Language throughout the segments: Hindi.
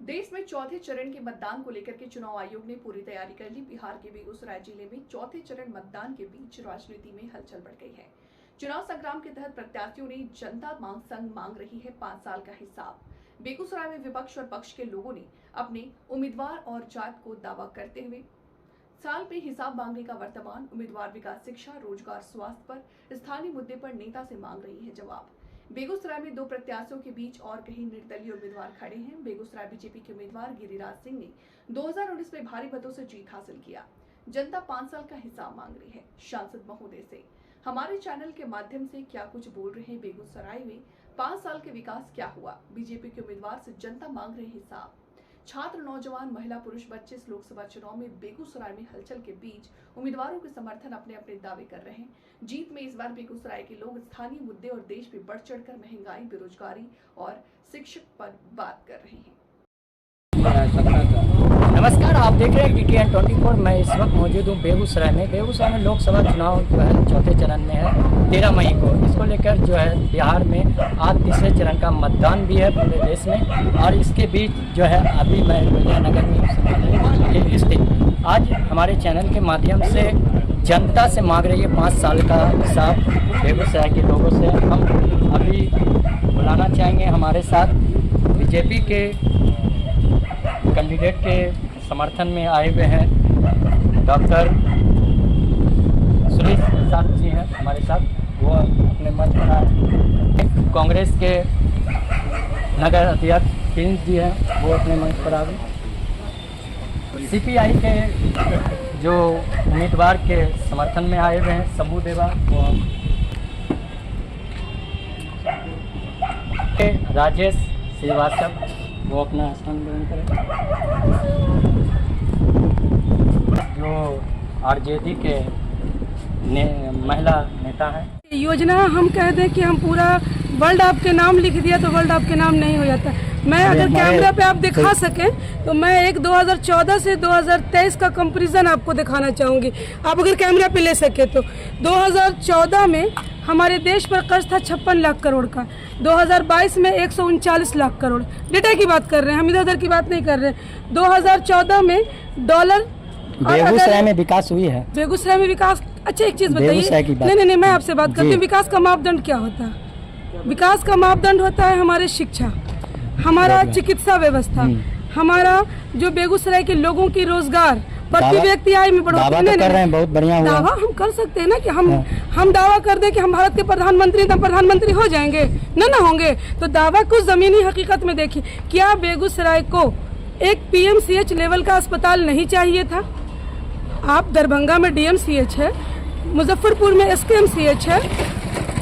देश में चौथे चरण के मतदान को लेकर के चुनाव आयोग ने पूरी तैयारी कर ली। बिहार के बेगूसराय जिले में चौथे चरण मतदान के बीच राजनीति में हलचल बढ़ गई है। चुनाव संग्राम के तहत प्रत्याशियों ने जनता संग मांग रही है 5 साल का हिसाब। बेगूसराय में विपक्ष और पक्ष के लोगों ने अपने उम्मीदवार और जात को दावा करते हुए साल पे हिसाब मांगने का वर्तमान उम्मीदवार विकास, शिक्षा, रोजगार, स्वास्थ्य पर स्थानीय मुद्दे पर नेता से मांग रही है जवाब। बेगूसराय में 2 प्रत्याशियों के बीच और कहीं निर्दलीय उम्मीदवार खड़े हैं। बेगूसराय बीजेपी के उम्मीदवार गिरिराज सिंह ने 2019 में भारी मतों से जीत हासिल किया। जनता 5 साल का हिसाब मांग रही है। सांसद महोदय से हमारे चैनल के माध्यम से क्या कुछ बोल रहे हैं बेगूसराय में 5 साल के विकास क्या हुआ। बीजेपी के उम्मीदवार से जनता मांग रहे हिसाब। छात्र, नौजवान, महिला, पुरुष बच्चे इस लोकसभा चुनाव में बेगूसराय में हलचल के बीच उम्मीदवारों के समर्थन अपने अपने दावे कर रहे हैं। जीत में इस बार बेगूसराय के लोग स्थानीय मुद्दे और देश में बढ़ चढ़कर महंगाई, बेरोजगारी और शिक्षक पर बात कर रहे हैं। नमस्कार, आप देख रहे हैं BTN 24। मैं इस वक्त मौजूद हूँ बेगूसराय में। बेगूसराय में लोकसभा चुनाव जो है चौथे चरण में है 13 मई को। इसको लेकर जो है बिहार में आज तीसरे चरण का मतदान भी है पूरे देश में। और इसके बीच जो है अभी मैं विजयनगर में स्थित आज हमारे चैनल के माध्यम से जनता से मांग रही है 5 साल का हिसाब बेगूसराय के लोगों से। हम अभी बुलाना चाहेंगे हमारे साथ बीजेपी के कैंडिडेट के समर्थन में आए हुए हैं डॉक्टर सुरेश प्रसाद जी हैं हमारे साथ। वो अपने मंच पर आए। कांग्रेस के नगर अध्यक्ष प्रिंस जी हैं, वो अपने मंच पर आ गए। CPI के जो उम्मीदवार के समर्थन में आए हुए हैं शंभू देवा, वो राजेश श्रीवास्तव, वो अपना स्थान ग्रहण करें। जो RJD के महिला नेता है। योजना हम कह दें कि हम पूरा वर्ल्ड आपके नाम लिख दिया तो वर्ल्ड आपके नाम नहीं हो जाता। मैं अगर कैमरा पे आप दिखा सकें तो मैं एक 2014 से 2023 का कंपैरिजन आपको दिखाना चाहूँगी। आप अगर कैमरा पे ले सके तो 2014 में हमारे देश पर कर्ज था 56 लाख करोड़ का। 2022 में 139 लाख करोड़। डेटा की बात कर रहे हैं, हम इधर उधर की बात नहीं कर रहे हैं। 2014 में डॉलर बेगूसराय में विकास हुई है। बेगूसराय में विकास, अच्छा एक चीज बताइए। नहीं, मैं आपसे बात करती हूँ। विकास का मापदंड क्या होता है? विकास का मापदंड होता है हमारे शिक्षा, हमारा चिकित्सा व्यवस्था, हमारा जो बेगूसराय के लोगों की रोजगार, प्रति व्यक्ति आय में बढ़ोतरी। कर रहे हैं, बहुत बढ़िया हुआ। दावा हम कर सकते हैं ना कि हम दावा कर दें कि हम भारत के प्रधानमंत्री तो प्रधानमंत्री हो जाएंगे, ना होंगे। तो दावा को जमीनी हकीकत में देखिए। क्या बेगूसराय को एक PMCH लेवल का अस्पताल नहीं चाहिए था? आप दरभंगा में DMCH है, मुजफ्फरपुर में SKMCH है,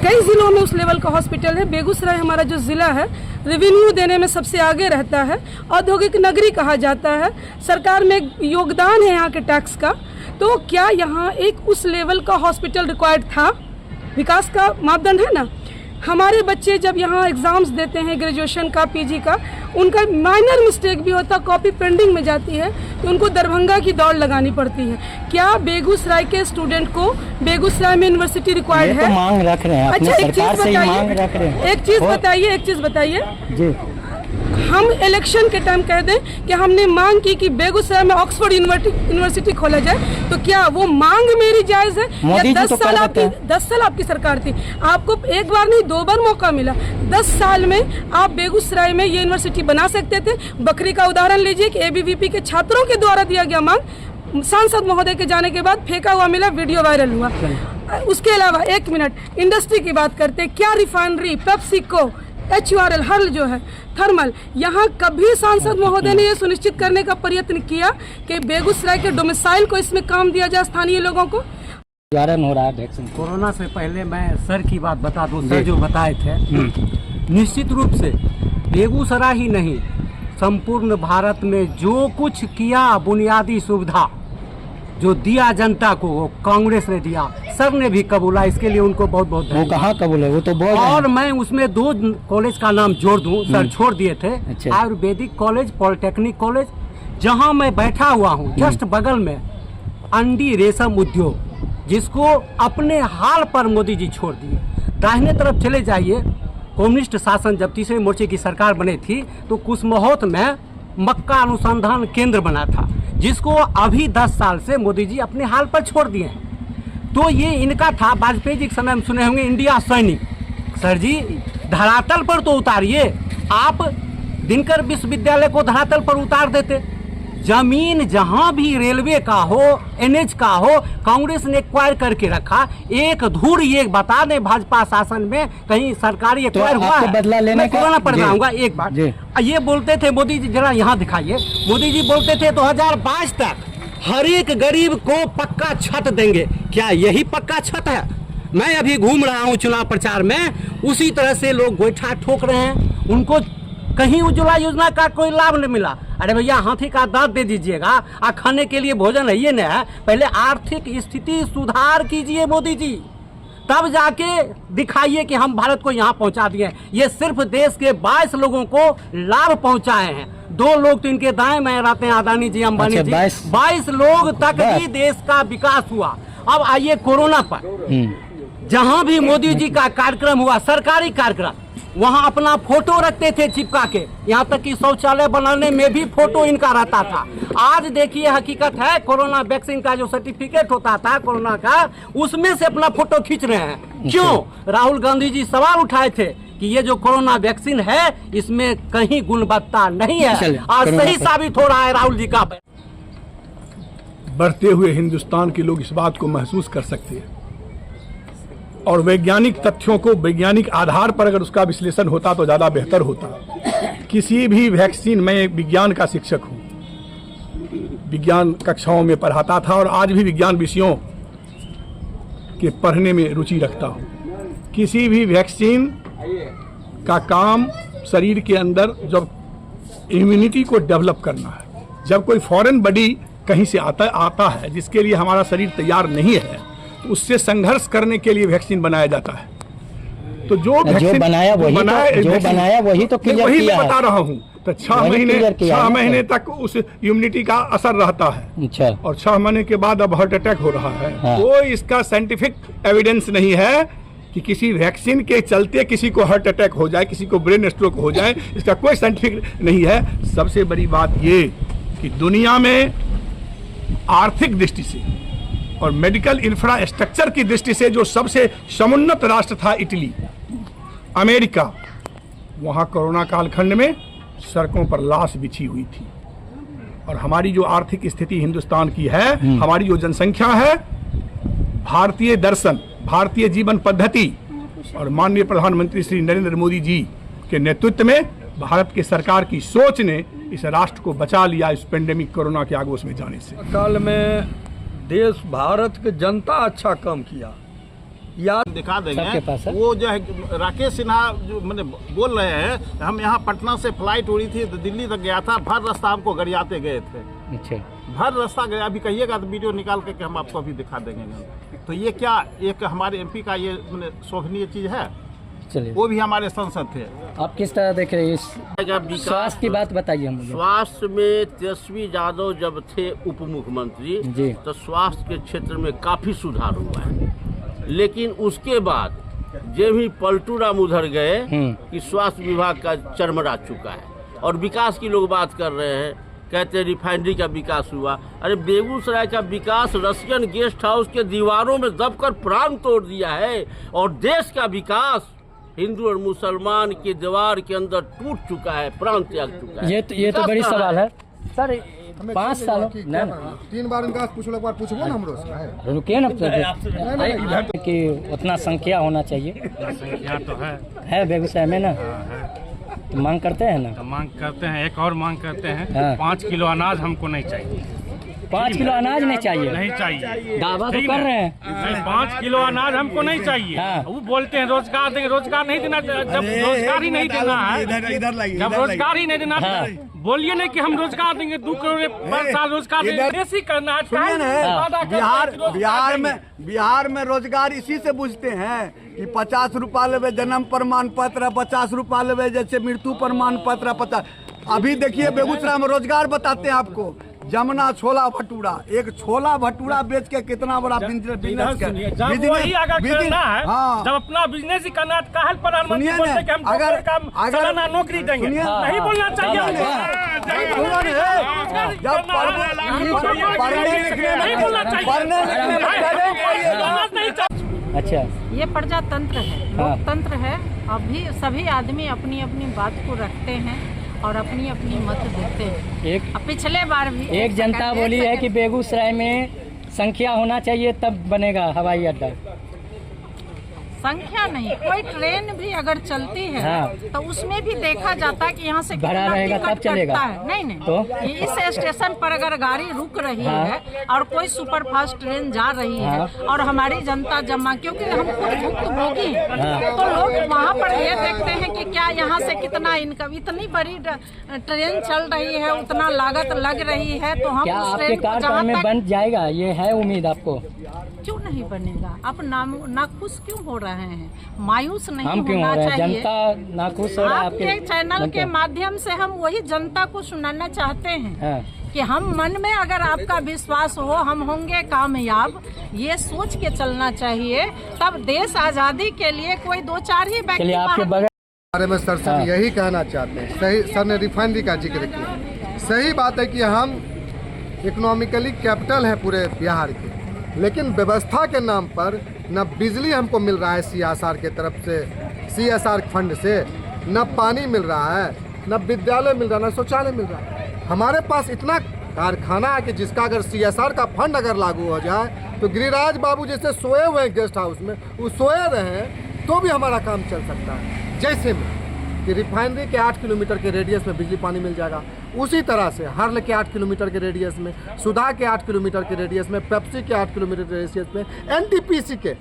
कई जिलों में उस लेवल का हॉस्पिटल है। बेगूसराय हमारा जो ज़िला है रेवेन्यू देने में सबसे आगे रहता है, औद्योगिक नगरी कहा जाता है, सरकार में योगदान है यहाँ के टैक्स का। तो क्या यहाँ एक उस लेवल का हॉस्पिटल रिक्वायर्ड था? विकास का मापदंड है ना। हमारे बच्चे जब यहाँ एग्ज़ाम्स देते हैं ग्रेजुएशन का, PG का, उनका माइनर मिस्टेक भी होता, कॉपी पेंडिंग में जाती है तो उनको दरभंगा की दौड़ लगानी पड़ती है। क्या बेगूसराय के स्टूडेंट को बेगूसराय में यूनिवर्सिटी रिक्वायर्ड है? तो मांग रख रहे हैं। अच्छा एक चीज़ बताइए जी। हम इलेक्शन के टाइम कह दें कि हमने मांग की कि बेगूसराय में ऑक्सफोर्ड यूनिवर्सिटी खोला जाए, तो क्या वो मांग मेरी जायज़ है? या 10 साल आपकी सरकार थी, आपको एक बार नहीं 2 बार मौका मिला। 10 साल में आप बेगूसराय में ये यूनिवर्सिटी बना सकते थे। बकरी का उदाहरण लीजिए कि ABVP के छात्रों के द्वारा दिया गया मांग सांसद महोदय के जाने के बाद फेंका हुआ मिला, वीडियो वायरल हुआ। उसके अलावा 1 मिनट इंडस्ट्री की बात करते, क्या रिफाइनरी, पेप्सिको, HURL, हर्ल जो है, थर्मल, यहाँ कभी सांसद महोदय ने ये सुनिश्चित करने का प्रयत्न किया कि बेगूसराय के डोमिसाइल को इसमें काम दिया जाए स्थानीय लोगों को? हो रहा है कोरोना से पहले मैं सर की बात बता दूं। सर जो बताए थे, निश्चित रूप से बेगूसराय ही नहीं संपूर्ण भारत में जो कुछ किया, बुनियादी सुविधा जो दिया जनता को, वो कांग्रेस ने दिया। सर ने भी कबूला, इसके लिए उनको बहुत बहुत धन्यवाद। वो कहाँ कबूल है? वो तो बहुत। और मैं उसमें 2 कॉलेज का नाम जोड़ दूं, सर छोड़ दिए थे। अच्छा। आयुर्वेदिक कॉलेज, पॉलिटेक्निक कॉलेज, जहां मैं बैठा हुआ हूं जस्ट बगल में अंडी रेशम उद्योग, जिसको अपने हाल पर मोदी जी छोड़ दिए। दाहिने तरफ चले जाइए, कम्युनिस्ट शासन जब तीसरे मोर्चे की सरकार बनी थी तो कुशमोहोत में मक्का अनुसंधान केंद्र बना था, जिसको अभी 10 साल से मोदी जी अपने हाल पर छोड़ दिए हैं। तो ये इनका था, वाजपेयी जी के समय में सुने होंगे इंडिया सैनिक। सर जी, धरातल पर तो उतारिए। आप दिनकर विश्वविद्यालय को धरातल पर उतार देते। जमीन जहां भी रेलवे का हो, एनएच का हो, कांग्रेस ने एक्वायर करके रखा। एक धूर ये बता दें भाजपा शासन में कहीं सरकारी एक्वायर हुआ है? बदला लेने मैं कोरोना पर जाऊंगा एक बात। ये बोलते थे मोदी जी, जरा यहाँ दिखाइए, मोदी जी बोलते थे 2022 तक हर एक गरीब को पक्का छत देंगे। क्या यही पक्का छत है? मैं अभी घूम रहा हूँ चुनाव प्रचार में, उसी तरह से लोग गोईठा ठोक रहे हैं। उनको कहीं उज्ज्वला योजना का कोई लाभ नहीं मिला। अरे भैया, हाथी का दांत दे दीजिएगा, आ खाने के लिए भोजन है ये नहीं है। पहले आर्थिक स्थिति सुधार कीजिए मोदी जी, तब जाके दिखाइए कि हम भारत को यहाँ पहुँचा दिए। ये सिर्फ देश के 22 लोगों को लाभ पहुँचाए हैं। 2 लोग तो इनके दाएं में रहते हैं, अदानी जी, अंबानी जी। 22 लोग तक ही देश का विकास हुआ। अब आइए कोरोना पर, जहाँ भी मोदी जी का कार्यक्रम हुआ, सरकारी कार्यक्रम, वहाँ अपना फोटो रखते थे चिपका के, यहाँ तक कि शौचालय बनाने में भी फोटो इनका रहता था। आज देखिए हकीकत है, कोरोना वैक्सीन का जो सर्टिफिकेट होता था कोरोना का, उसमें से अपना फोटो खींच रहे हैं। क्यों? राहुल गांधी जी सवाल उठाए थे कि ये जो कोरोना वैक्सीन है इसमें कहीं गुणवत्ता नहीं है, आज सही साबित हो रहा है राहुल जी का। बढ़ते हुए हिंदुस्तान के लोग इस बात को महसूस कर सकते हैं, और वैज्ञानिक तथ्यों को वैज्ञानिक आधार पर अगर उसका विश्लेषण होता तो ज़्यादा बेहतर होता। किसी भी वैक्सीन, मैं एक विज्ञान का शिक्षक हूँ, विज्ञान कक्षाओं में पढ़ाता था और आज भी विज्ञान विषयों के पढ़ने में रुचि रखता हूँ। किसी भी वैक्सीन का काम शरीर के अंदर जब इम्यूनिटी को डेवलप करना है, जब कोई फॉरेन बॉडी कहीं से आता है जिसके लिए हमारा शरीर तैयार नहीं है, तो उससे संघर्ष करने के लिए वैक्सीन बनाया जाता है। तो जो बनाया वही तो वही मैं बता रहा हूँ। तो 6 महीने तक उस इम्यूनिटी का असर रहता है। अच्छा। और 6 महीने के बाद अब हार्ट अटैक हो रहा है। हाँ। कोई इसका साइंटिफिक एविडेंस नहीं है कि किसी वैक्सीन के चलते किसी को हार्ट अटैक हो जाए, किसी को ब्रेन स्ट्रोक हो जाए, इसका कोई साइंटिफिक नहीं है। सबसे बड़ी बात ये कि दुनिया में आर्थिक दृष्टि से और मेडिकल इंफ्रास्ट्रक्चर की दृष्टि से जो सबसे समुन्नत राष्ट्र था इटली, अमेरिका, वहाँ कोरोना कालखंड में सड़कों पर लाश बिछी हुई थी। और हमारी जो आर्थिक स्थिति हिंदुस्तान की है, हमारी जो जनसंख्या है, भारतीय दर्शन, भारतीय जीवन पद्धति और माननीय प्रधानमंत्री श्री नरेंद्र मोदी जी के नेतृत्व में भारत के सरकार की सोच ने इस राष्ट्र को बचा लिया इस पेंडेमिक कोरोना के आगोश में जाने से। काल में देश भारत की जनता अच्छा काम किया, या दिखा देंगे। वो जो है राकेश सिन्हा जो मैंने बोल रहे हैं, हम यहाँ पटना से फ्लाइट उड़ी थी, दिल्ली तक गया था, भर रास्ता हमको गरियाते गए थे। अच्छा। भर रास्ता गया, अभी कहिएगा तो वीडियो निकाल के हम आपको अभी दिखा देंगे। तो ये क्या एक हमारे एमपी का ये शोभनीय चीज है? चलिए, वो भी हमारे सांसद थे। आप किस तरह देख रहे हैं इस स्वास्थ्य की बात बताइए हम। स्वास्थ्य में तेजस्वी यादव जब थे उप मुख्यमंत्री जी, तो स्वास्थ्य के क्षेत्र में काफी सुधार हुआ है। लेकिन उसके बाद जब ही पलटू राम उधर गए कि स्वास्थ्य विभाग का चरमरा चुका है। और विकास की लोग बात कर रहे हैं, कहते हैं रिफाइनरी का विकास हुआ। अरे बेगूसराय का विकास रशियन गेस्ट हाउस के दीवारों में दबकर प्राण तोड़ दिया है। और देश का विकास हिंदू और मुसलमान के दीवार के अंदर टूट चुका है, प्राण त्याग चुका है। ये तो बड़ी सवाल है सर। 5 सालों 3 बार उनका पूछो, एक बार पूछो ना हमरो से। रुकिए ना कि उतना संख्या होना चाहिए। संख्या तो है बेगूसराय में ना। तो मांग करते हैं ना। तो मांग करते हैं, एक और मांग करते हैं। हाँ। 5 किलो अनाज हमको नहीं चाहिए। 5 किलो अनाज नहीं चाहिए? नहीं चाहिए। दावा तो कर रहे हैं। 5 किलो अनाज हमको नहीं चाहिए। हाँ। वो बोलते हैं रोजगार देंगे, रोजगार नहीं देना। जब रोजगार ही नहीं देना है, जब रोजगार ही नहीं देना, बोलिए नहीं कि हम रोजगार देंगे, 2 करोड़ पर साल रोजगार देंगे करना है। बिहार में रोजगार इसी से बुझते हैं कि 50 रुपया लेवे जन्म प्रमाण पत्र, 50 रुपया लेवे जैसे मृत्यु प्रमाण पत्र 50। अभी देखिए बेगूसराय में रोजगार बताते हैं आपको, जमुना छोला भटूरा, एक छोला भटूरा बेच के कितना बड़ा बिजनेस जब अपना बिजनेस ही करना है, प्रधानमंत्री बोलते हैं कि हम अगर नौकरी देंगे, नहीं बोलना चाहिए। अच्छा, ये प्रजातंत्र है, लोकतंत्र है। अभी सभी आदमी अपनी अपनी बात को रखते हैं और अपनी अपनी मत देते हैं। पिछले बार भी एक जनता बोली है कि बेगूसराय में संख्या होना चाहिए तब बनेगा हवाई अड्डा। संख्या नहीं, कोई ट्रेन भी अगर चलती है तो उसमें भी देखा जाता है कि यहाँ से भरा रहेगा तब चलेगा है। नहीं तो इस स्टेशन पर अगर गाड़ी रुक रही है और कोई सुपर फास्ट ट्रेन जा रही है और हमारी जनता जमा, क्योंकि हम खुद भुक्तभोगी तो लोग वहाँ पर ये देखते हैं कि क्या यहाँ से कितना इनकम, इतनी बड़ी ट्रेन चल रही है, उतना लागत लग रही है, तो हम क्या आपके कार्यकाल में बन जाएगा? ये है उम्मीद आपको? क्यों नहीं बनेगा? आप नाखुश क्यों हो रहे हैं? मायूस नहीं हम क्यों होना हो रहे हैं? चाहिए। जनता नाखुश हो रहा है आपके चैनल के माध्यम से हम वही जनता को सुनाना चाहते हैं कि हम मन में अगर आपका विश्वास हो हम होंगे कामयाब, ये सोच के चलना चाहिए। तब देश आजादी के लिए कोई दो चार ही व्यक्ति आपके बारे में सर यही कहना चाहते हैं। सही, सर ने रिफाइनरी का जिक्र किया। सही बात है कि हम इकोनॉमिकली कैपिटल है पूरे बिहार के, लेकिन व्यवस्था के नाम पर न बिजली हमको मिल रहा है CSR के तरफ से, CSR फंड से, न पानी मिल रहा है, न विद्यालय मिल रहा है, न शौचालय मिल रहा है। हमारे पास इतना कारखाना है कि जिसका अगर CSR का फंड अगर लागू हो जाए तो गिरिराज बाबू जैसे सोए हुए हैं गेस्ट हाउस में, वो सोए रहे तो भी हमारा काम चल सकता है। जैसे में कि रिफाइनरी के 8 किलोमीटर के रेडियस में बिजली पानी मिल जाएगा, उसी तरह से हर्ल के 8 किलोमीटर के रेडियस में, सुधा के 8 किलोमीटर के रेडियस में, पेप्सी के 8 किलोमीटर के रेडियस में, NTPC के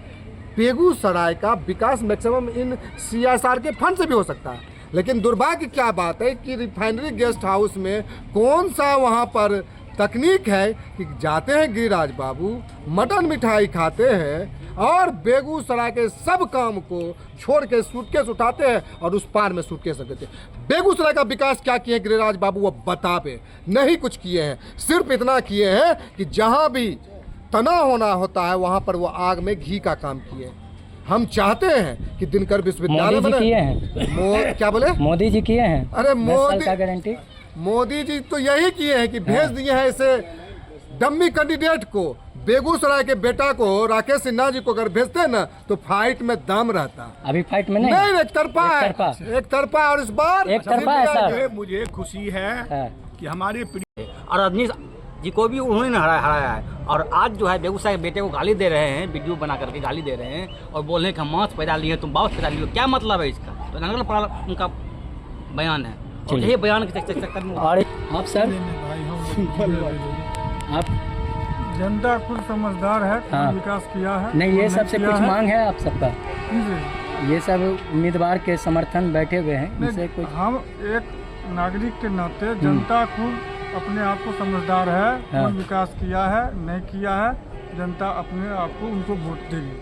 बेगूसराय का विकास मैक्सिमम इन CSR के फंड से भी हो सकता है। लेकिन दुर्भाग्य क्या बात है कि रिफाइनरी गेस्ट हाउस में कौन सा वहाँ पर तकनीक है कि जाते हैं गिरिराज बाबू, मटन मिठाई खाते हैं और बेगूसराय के सब काम को छोड़ के सूटकेस उठाते हैं और उस पार में सूटकेस रख देते हैं। बेगूसराय का विकास क्या किए गिरिराज बाबू वो बतावे, नहीं कुछ किए हैं। सिर्फ इतना किए हैं कि जहाँ भी तनाव होना होता है वहाँ पर वो आग में घी का काम किए। हम चाहते हैं कि दिनकर विश्वविद्यालय बने। क्या बोले? मोदी जी किए हैं। अरे मोदी का गारंटी मोदी जी तो यही किए हैं कि भेज दिए हैं ऐसे डम्मी कैंडिडेट को। बेगूसराय के बेटा को राकेश सिन्हा जी को अगर भेजते हैं ना तो फाइट में दम रहता। अभी फाइट में नहीं, एक तरफा है, एक तरफा। और इस बार एक तरफा है सर। मुझे खुशी है कि हमारे और रजनीश जी को भी उन्होंने हराया है। और आज जो है बेगूसराय के बेटे को गाली दे रहे हैं, वीडियो बना करके गाली दे रहे हैं और बोल रहे हैं कि हम मांस पैदा लिए, तुम बाउस पैदा लिए। क्या मतलब है इसका? तो नगल पड़ा उनका बयान है और यही बयान के चक्कर में। और आप सर, आप जनता खुद समझदार है, विकास किया है। नहीं, ये सबसे कुछ मांग है आप सबका? ये सब उम्मीदवार के समर्थन बैठे हुए हैं, इनसे कुछ? हम एक नागरिक के नाते जनता खुद अपने आप को समझदार है, विकास किया है नहीं किया है, जनता अपने आप को उनको वोट देगी।